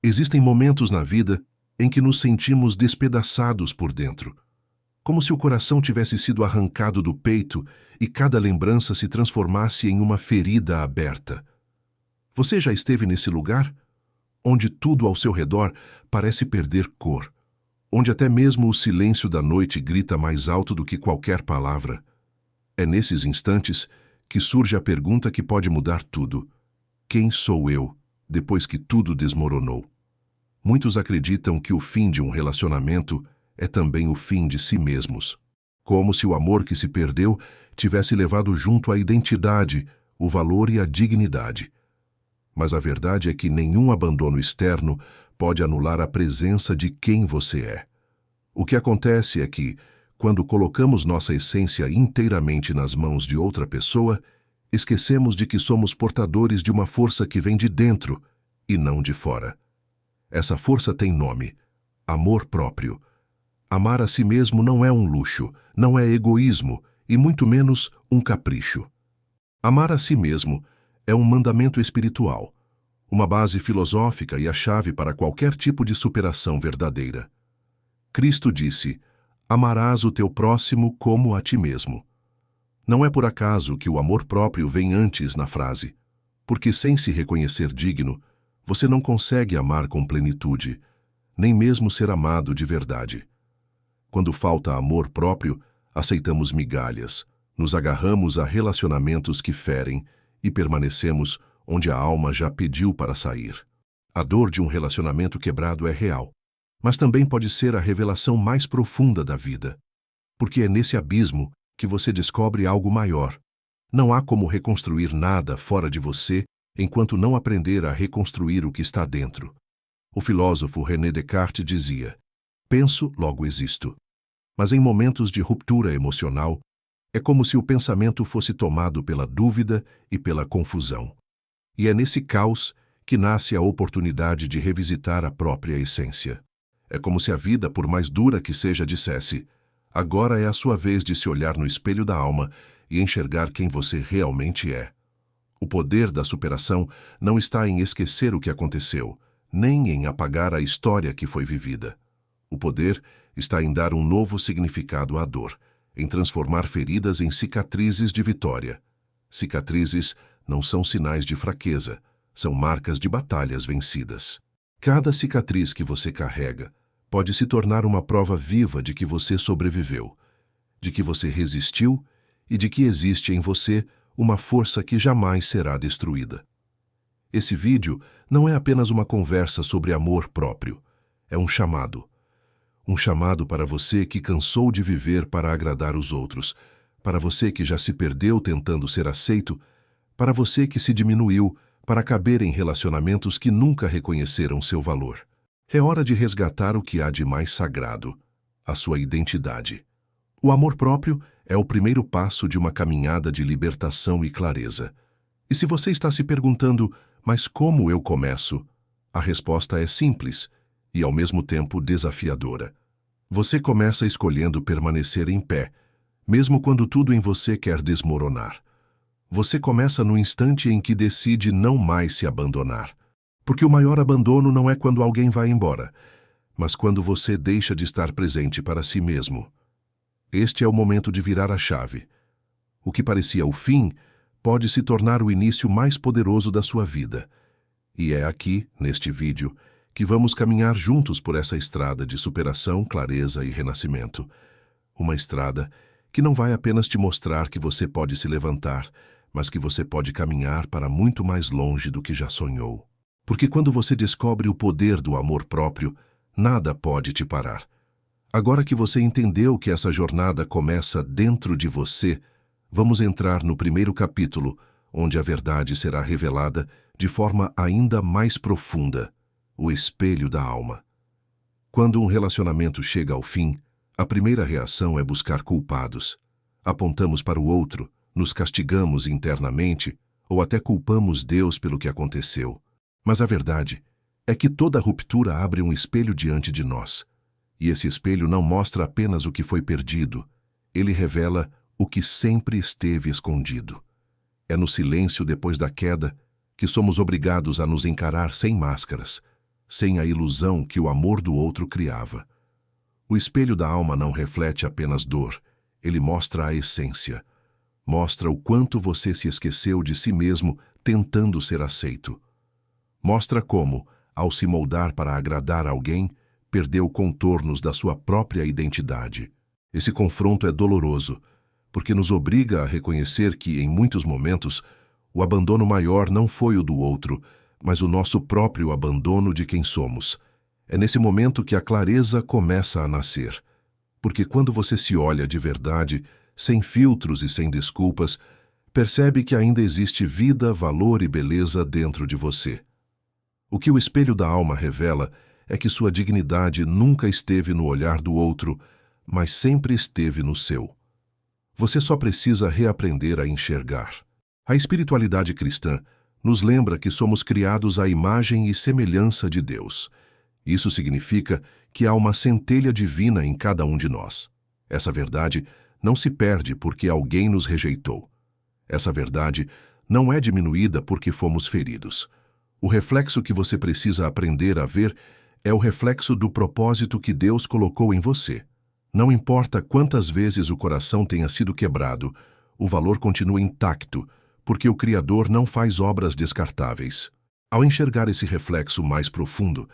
Existem momentos na vida em que nos sentimos despedaçados por dentro, como se o coração tivesse sido arrancado do peito e cada lembrança se transformasse em uma ferida aberta. Você já esteve nesse lugar? Onde tudo ao seu redor parece perder cor, onde até mesmo o silêncio da noite grita mais alto do que qualquer palavra. É nesses instantes que surge a pergunta que pode mudar tudo: quem sou eu depois que tudo desmoronou? Muitos acreditam que o fim de um relacionamento é também o fim de si mesmos, como se o amor que se perdeu tivesse levado junto a identidade, o valor e a dignidade. Mas a verdade é que nenhum abandono externo pode anular a presença de quem você é. O que acontece é que, quando colocamos nossa essência inteiramente nas mãos de outra pessoa, esquecemos de que somos portadores de uma força que vem de dentro e não de fora. Essa força tem nome: amor próprio. Amar a si mesmo não é um luxo, não é egoísmo e muito menos um capricho. Amar a si mesmo é um mandamento espiritual, uma base filosófica e a chave para qualquer tipo de superação verdadeira. Cristo disse: amarás o teu próximo como a ti mesmo. Não é por acaso que o amor próprio vem antes na frase, porque sem se reconhecer digno, você não consegue amar com plenitude, nem mesmo ser amado de verdade. Quando falta amor próprio, aceitamos migalhas, nos agarramos a relacionamentos que ferem e permanecemos onde a alma já pediu para sair. A dor de um relacionamento quebrado é real, mas também pode ser a revelação mais profunda da vida, porque é nesse abismo que você descobre algo maior. Não há como reconstruir nada fora de você enquanto não aprender a reconstruir o que está dentro. O filósofo René Descartes dizia: penso, logo existo. Mas em momentos de ruptura emocional, é como se o pensamento fosse tomado pela dúvida e pela confusão. E é nesse caos que nasce a oportunidade de revisitar a própria essência. É como se a vida, por mais dura que seja, dissesse: agora é a sua vez de se olhar no espelho da alma e enxergar quem você realmente é. O poder da superação não está em esquecer o que aconteceu, nem em apagar a história que foi vivida. O poder está em dar um novo significado à dor, em transformar feridas em cicatrizes de vitória. Cicatrizes não são sinais de fraqueza, são marcas de batalhas vencidas. Cada cicatriz que você carrega pode se tornar uma prova viva de que você sobreviveu, de que você resistiu e de que existe em você uma força que jamais será destruída. Esse vídeo não é apenas uma conversa sobre amor próprio, é um chamado. Um chamado para você que cansou de viver para agradar os outros, para você que já se perdeu tentando ser aceito, para você que se diminuiu para caber em relacionamentos que nunca reconheceram seu valor. É hora de resgatar o que há de mais sagrado, a sua identidade. O amor próprio é o primeiro passo de uma caminhada de libertação e clareza. E se você está se perguntando: mas como eu começo? A resposta é simples e, ao mesmo tempo, desafiadora. Você começa escolhendo permanecer em pé, mesmo quando tudo em você quer desmoronar. Você começa no instante em que decide não mais se abandonar. Porque o maior abandono não é quando alguém vai embora, mas quando você deixa de estar presente para si mesmo. Este é o momento de virar a chave. O que parecia o fim pode se tornar o início mais poderoso da sua vida. E é aqui, neste vídeo, que vamos caminhar juntos por essa estrada de superação, clareza e renascimento. Uma estrada que não vai apenas te mostrar que você pode se levantar, mas que você pode caminhar para muito mais longe do que já sonhou. Porque quando você descobre o poder do amor próprio, nada pode te parar. Agora que você entendeu que essa jornada começa dentro de você, vamos entrar no primeiro capítulo, onde a verdade será revelada de forma ainda mais profunda: o espelho da alma. Quando um relacionamento chega ao fim, a primeira reação é buscar culpados. Apontamos para o outro, nos castigamos internamente ou até culpamos Deus pelo que aconteceu. Mas a verdade é que toda ruptura abre um espelho diante de nós. E esse espelho não mostra apenas o que foi perdido, ele revela o que sempre esteve escondido. É no silêncio depois da queda que somos obrigados a nos encarar sem máscaras, sem a ilusão que o amor do outro criava. O espelho da alma não reflete apenas dor, ele mostra a essência. Mostra o quanto você se esqueceu de si mesmo tentando ser aceito. Mostra como, ao se moldar para agradar alguém, perdeu contornos da sua própria identidade. Esse confronto é doloroso, porque nos obriga a reconhecer que, em muitos momentos, o abandono maior não foi o do outro, mas o nosso próprio abandono de quem somos. É nesse momento que a clareza começa a nascer. Porque quando você se olha de verdade, sem filtros e sem desculpas, percebe que ainda existe vida, valor e beleza dentro de você. O que o espelho da alma revela é que sua dignidade nunca esteve no olhar do outro, mas sempre esteve no seu. Você só precisa reaprender a enxergar. A espiritualidade cristã nos lembra que somos criados à imagem e semelhança de Deus. Isso significa que há uma centelha divina em cada um de nós. Essa verdade não se perde porque alguém nos rejeitou. Essa verdade não é diminuída porque fomos feridos. O reflexo que você precisa aprender a ver é o reflexo do propósito que Deus colocou em você. Não importa quantas vezes o coração tenha sido quebrado, o valor continua intacto, porque o Criador não faz obras descartáveis. Ao enxergar esse reflexo mais profundo,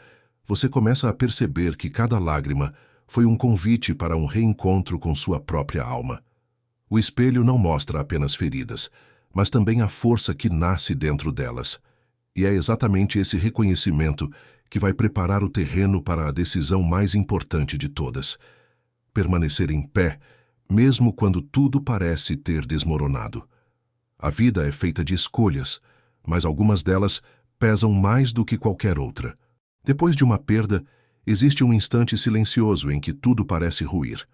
você começa a perceber que cada lágrima foi um convite para um reencontro com sua própria alma. O espelho não mostra apenas feridas, mas também a força que nasce dentro delas. E é exatamente esse reconhecimento que vai preparar o terreno para a decisão mais importante de todas: permanecer em pé, mesmo quando tudo parece ter desmoronado. A vida é feita de escolhas, mas algumas delas pesam mais do que qualquer outra. Depois de uma perda, existe um instante silencioso em que tudo parece ruir.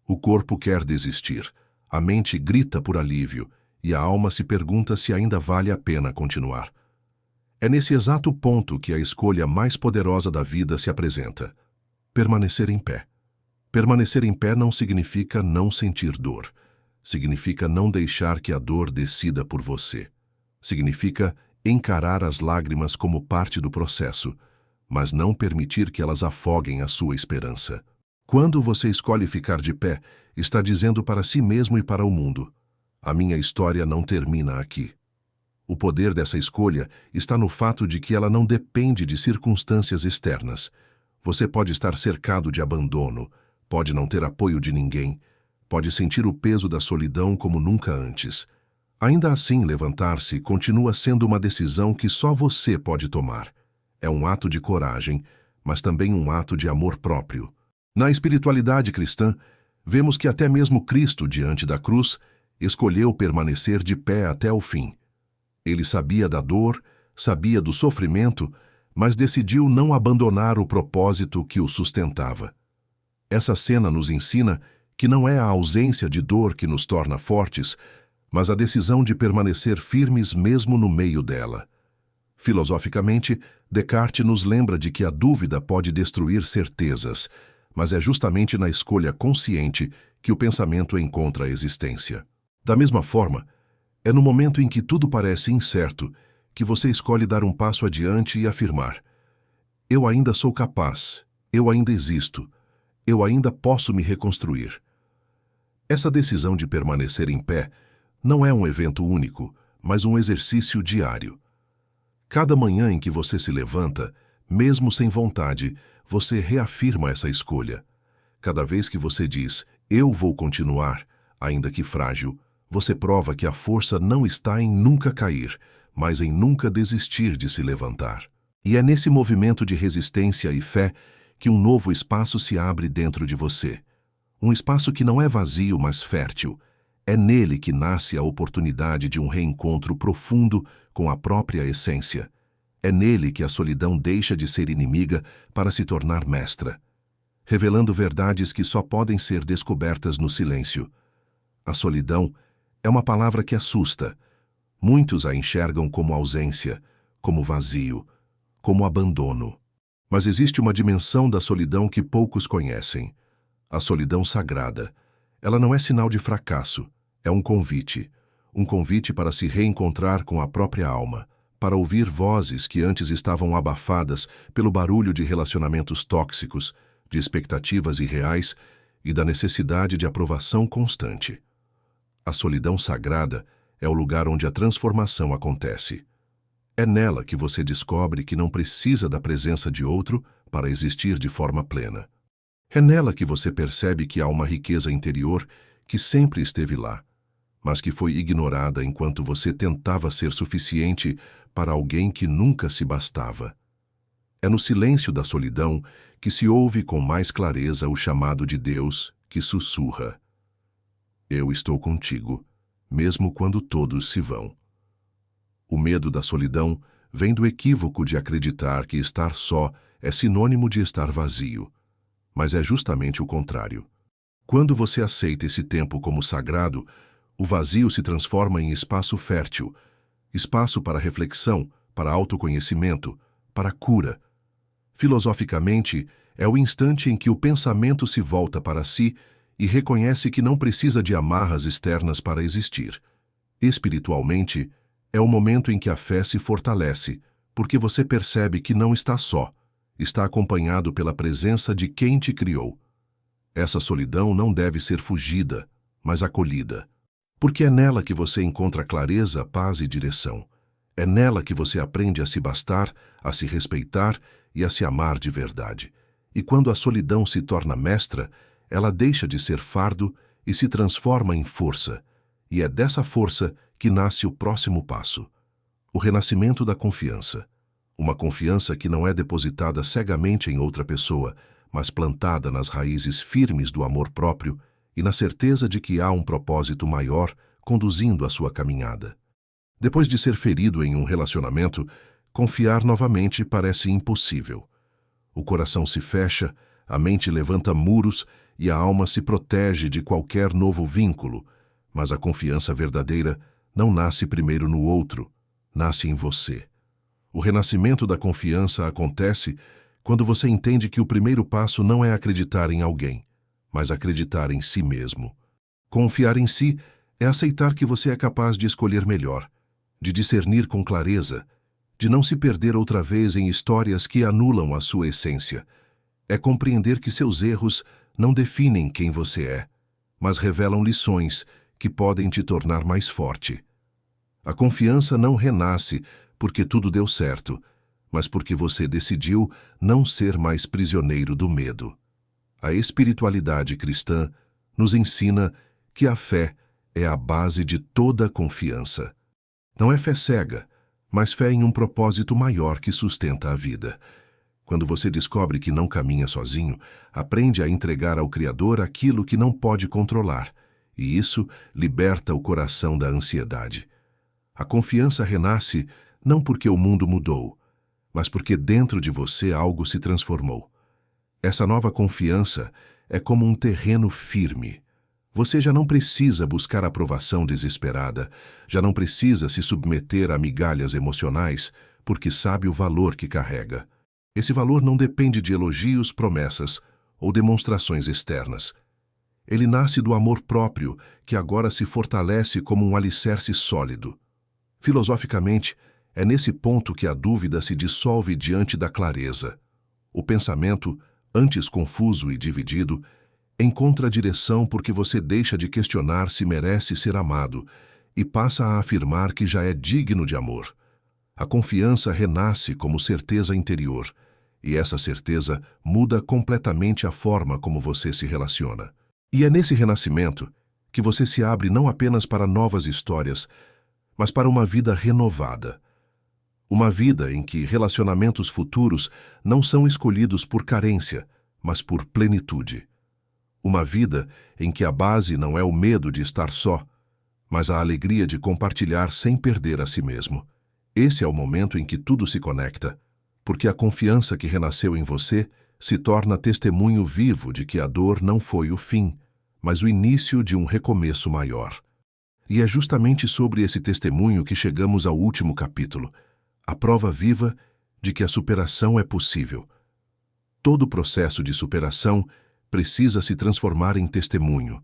O corpo quer desistir, a mente grita por alívio e a alma se pergunta se ainda vale a pena continuar. É nesse exato ponto que a escolha mais poderosa da vida se apresenta: permanecer em pé. Permanecer em pé não significa não sentir dor. Significa não deixar que a dor decida por você. Significa encarar as lágrimas como parte do processo, mas não permitir que elas afoguem a sua esperança. Quando você escolhe ficar de pé, está dizendo para si mesmo e para o mundo: a minha história não termina aqui. O poder dessa escolha está no fato de que ela não depende de circunstâncias externas. Você pode estar cercado de abandono, pode não ter apoio de ninguém, pode sentir o peso da solidão como nunca antes. Ainda assim, levantar-se continua sendo uma decisão que só você pode tomar. É um ato de coragem, mas também um ato de amor próprio. Na espiritualidade cristã, vemos que até mesmo Cristo, diante da cruz, escolheu permanecer de pé até o fim. Ele sabia da dor, sabia do sofrimento, mas decidiu não abandonar o propósito que o sustentava. Essa cena nos ensina que não é a ausência de dor que nos torna fortes, mas a decisão de permanecer firmes mesmo no meio dela. Filosoficamente, Descartes nos lembra de que a dúvida pode destruir certezas, mas é justamente na escolha consciente que o pensamento encontra a existência. Da mesma forma, é no momento em que tudo parece incerto que você escolhe dar um passo adiante e afirmar: eu ainda sou capaz, eu ainda existo, eu ainda posso me reconstruir. Essa decisão de permanecer em pé não é um evento único, mas um exercício diário. Cada manhã em que você se levanta, mesmo sem vontade, você reafirma essa escolha. Cada vez que você diz: eu vou continuar, ainda que frágil, você prova que a força não está em nunca cair, mas em nunca desistir de se levantar. E é nesse movimento de resistência e fé que um novo espaço se abre dentro de você. Um espaço que não é vazio, mas fértil. É nele que nasce a oportunidade de um reencontro profundo com a própria essência. É nele que a solidão deixa de ser inimiga para se tornar mestra, revelando verdades que só podem ser descobertas no silêncio. A solidão é uma palavra que assusta. Muitos a enxergam como ausência, como vazio, como abandono. Mas existe uma dimensão da solidão que poucos conhecem: a solidão sagrada. Ela não é sinal de fracasso, é um convite para se reencontrar com a própria alma, para ouvir vozes que antes estavam abafadas pelo barulho de relacionamentos tóxicos, de expectativas irreais e da necessidade de aprovação constante. A solidão sagrada é o lugar onde a transformação acontece. É nela que você descobre que não precisa da presença de outro para existir de forma plena. É nela que você percebe que há uma riqueza interior que sempre esteve lá, mas que foi ignorada enquanto você tentava ser suficiente para alguém que nunca se bastava. É no silêncio da solidão que se ouve com mais clareza o chamado de Deus que sussurra: Eu estou contigo, mesmo quando todos se vão. O medo da solidão vem do equívoco de acreditar que estar só é sinônimo de estar vazio, mas é justamente o contrário. Quando você aceita esse tempo como sagrado, o vazio se transforma em espaço fértil, espaço para reflexão, para autoconhecimento, para cura. Filosoficamente, é o instante em que o pensamento se volta para si e reconhece que não precisa de amarras externas para existir. Espiritualmente, é o momento em que a fé se fortalece, porque você percebe que não está só, está acompanhado pela presença de quem te criou. Essa solidão não deve ser fugida, mas acolhida, porque é nela que você encontra clareza, paz e direção. É nela que você aprende a se bastar, a se respeitar e a se amar de verdade. E quando a solidão se torna mestra, ela deixa de ser fardo e se transforma em força. E é dessa força que nasce o próximo passo: o renascimento da confiança. Uma confiança que não é depositada cegamente em outra pessoa, mas plantada nas raízes firmes do amor próprio e na certeza de que há um propósito maior conduzindo a sua caminhada. Depois de ser ferido em um relacionamento, confiar novamente parece impossível. O coração se fecha, a mente levanta muros e a alma se protege de qualquer novo vínculo, mas a confiança verdadeira não nasce primeiro no outro, nasce em você. O renascimento da confiança acontece quando você entende que o primeiro passo não é acreditar em alguém, mas acreditar em si mesmo. Confiar em si é aceitar que você é capaz de escolher melhor, de discernir com clareza, de não se perder outra vez em histórias que anulam a sua essência. É compreender que seus erros não definem quem você é, mas revelam lições que podem te tornar mais forte. A confiança não renasce porque tudo deu certo, mas porque você decidiu não ser mais prisioneiro do medo. A espiritualidade cristã nos ensina que a fé é a base de toda confiança. Não é fé cega, mas fé em um propósito maior que sustenta a vida. Quando você descobre que não caminha sozinho, aprende a entregar ao Criador aquilo que não pode controlar, e isso liberta o coração da ansiedade. A confiança renasce não porque o mundo mudou, mas porque dentro de você algo se transformou. Essa nova confiança é como um terreno firme. Você já não precisa buscar aprovação desesperada, já não precisa se submeter a migalhas emocionais, porque sabe o valor que carrega. Esse valor não depende de elogios, promessas ou demonstrações externas. Ele nasce do amor próprio, que agora se fortalece como um alicerce sólido. Filosoficamente, é nesse ponto que a dúvida se dissolve diante da clareza. O pensamento, antes confuso e dividido, encontra direção porque você deixa de questionar se merece ser amado e passa a afirmar que já é digno de amor. A confiança renasce como certeza interior, e essa certeza muda completamente a forma como você se relaciona. E é nesse renascimento que você se abre não apenas para novas histórias, mas para uma vida renovada. Uma vida em que relacionamentos futuros não são escolhidos por carência, mas por plenitude. Uma vida em que a base não é o medo de estar só, mas a alegria de compartilhar sem perder a si mesmo. Esse é o momento em que tudo se conecta, porque a confiança que renasceu em você se torna testemunho vivo de que a dor não foi o fim, mas o início de um recomeço maior. E é justamente sobre esse testemunho que chegamos ao último capítulo, a prova viva de que a superação é possível. Todo processo de superação precisa se transformar em testemunho,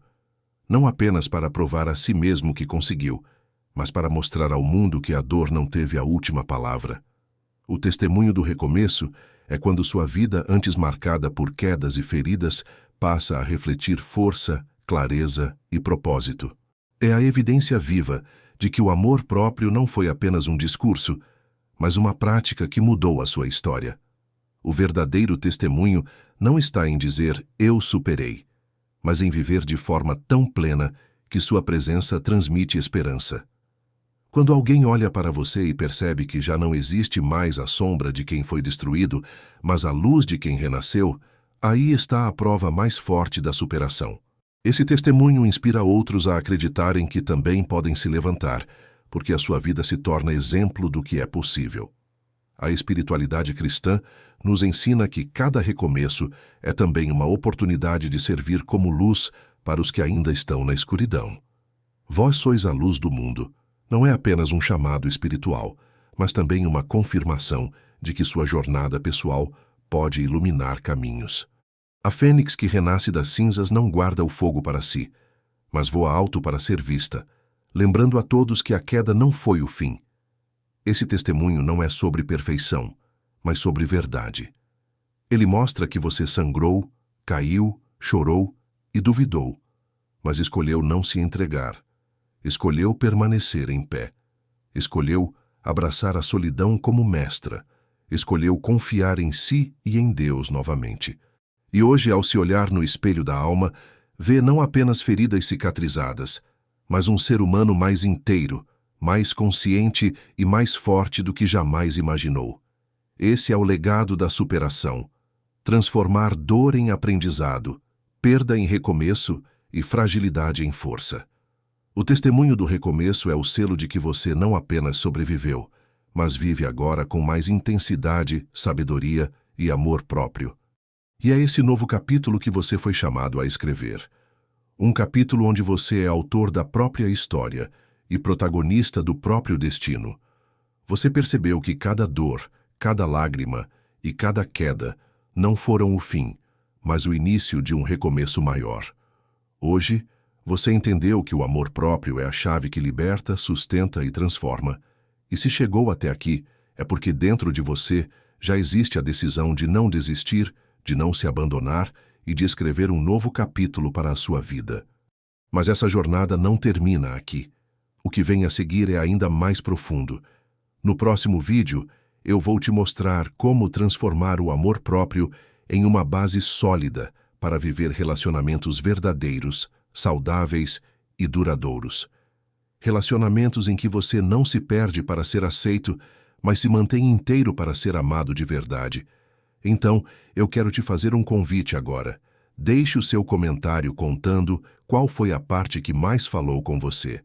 não apenas para provar a si mesmo que conseguiu, mas para mostrar ao mundo que a dor não teve a última palavra. O testemunho do recomeço é quando sua vida, antes marcada por quedas e feridas, passa a refletir força, clareza e propósito. É a evidência viva de que o amor próprio não foi apenas um discurso, mas uma prática que mudou a sua história. O verdadeiro testemunho não está em dizer "eu superei", mas em viver de forma tão plena que sua presença transmite esperança. Quando alguém olha para você e percebe que já não existe mais a sombra de quem foi destruído, mas a luz de quem renasceu, aí está a prova mais forte da superação. Esse testemunho inspira outros a acreditarem que também podem se levantar, porque a sua vida se torna exemplo do que é possível. A espiritualidade cristã nos ensina que cada recomeço é também uma oportunidade de servir como luz para os que ainda estão na escuridão. Vós sois a luz do mundo. Não é apenas um chamado espiritual, mas também uma confirmação de que sua jornada pessoal pode iluminar caminhos. A fênix que renasce das cinzas não guarda o fogo para si, mas voa alto para ser vista, lembrando a todos que a queda não foi o fim. Esse testemunho não é sobre perfeição, mas sobre verdade. Ele mostra que você sangrou, caiu, chorou e duvidou, mas escolheu não se entregar. Escolheu permanecer em pé. Escolheu abraçar a solidão como mestra. Escolheu confiar em si e em Deus novamente. E hoje, ao se olhar no espelho da alma, vê não apenas feridas cicatrizadas, mas um ser humano mais inteiro, mais consciente e mais forte do que jamais imaginou. Esse é o legado da superação. Transformar dor em aprendizado, perda em recomeço e fragilidade em força. O testemunho do recomeço é o selo de que você não apenas sobreviveu, mas vive agora com mais intensidade, sabedoria e amor próprio. E é esse novo capítulo que você foi chamado a escrever. Um capítulo onde você é autor da própria história e protagonista do próprio destino. Você percebeu que cada dor, cada lágrima e cada queda não foram o fim, mas o início de um recomeço maior. Hoje, você entendeu que o amor próprio é a chave que liberta, sustenta e transforma. E se chegou até aqui, é porque dentro de você já existe a decisão de não desistir, de não se abandonar e de escrever um novo capítulo para a sua vida. Mas essa jornada não termina aqui. O que vem a seguir é ainda mais profundo. No próximo vídeo, eu vou te mostrar como transformar o amor próprio em uma base sólida para viver relacionamentos verdadeiros, saudáveis e duradouros. Relacionamentos em que você não se perde para ser aceito, mas se mantém inteiro para ser amado de verdade. Então, eu quero te fazer um convite agora. Deixe o seu comentário contando qual foi a parte que mais falou com você.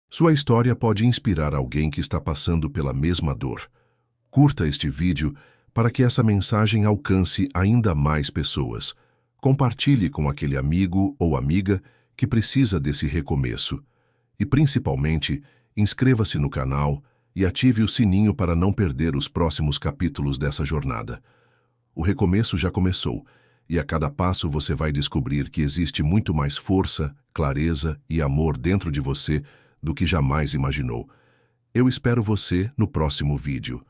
Sua história pode inspirar alguém que está passando pela mesma dor. Curta este vídeo para que essa mensagem alcance ainda mais pessoas. Compartilhe com aquele amigo ou amiga que precisa desse recomeço. E, principalmente, inscreva-se no canal e ative o sininho para não perder os próximos capítulos dessa jornada. O recomeço já começou, e a cada passo você vai descobrir que existe muito mais força, clareza e amor dentro de você do que jamais imaginou. Eu espero você no próximo vídeo.